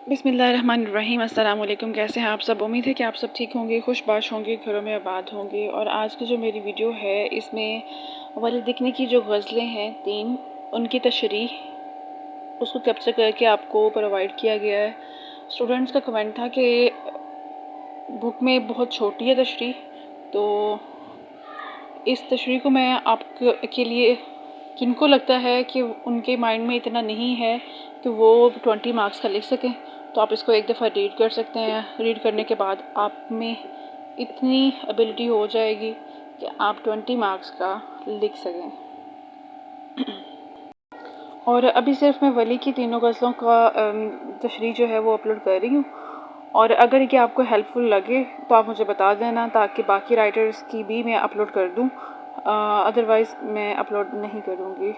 बिस्मिल्लाहिर्रहमानिर्रहीम। अस्सलाम वालेकुम। कैसे हैं आप सब? उम्मीद है कि आप सब ठीक होंगे, खुशबाश होंगे, घरों में आबाद होंगे। और आज की जो मेरी वीडियो है इसमें वली दिखने की जो गज़लें हैं 3 उनकी तशरीह उसको कैप्चर करके आपको प्रोवाइड किया गया है। स्टूडेंट्स का कमेंट था कि बुक में बहुत छोटी है तशरीह, तो इस तशरीह को मैं आपके लिए जिनको लगता है कि उनके माइंड में इतना नहीं है कि वो 20 मार्क्स का लिख सकें, तो आप इसको एक दफ़ा रीड कर सकते हैं। रीड करने के बाद आप में इतनी एबिलिटी हो जाएगी कि आप 20 मार्क्स का लिख सकें। और अभी सिर्फ मैं वली की तीनों गज़लों का तशरीह जो है वो अपलोड कर रही हूँ। और अगर ये आपको हेल्पफुल लगे तो आप मुझे बता देना, ताकि बाकी राइटर्स की भी मैं अपलोड कर दूँ। अदरवाइज़ मैं अपलोड नहीं करूँगी।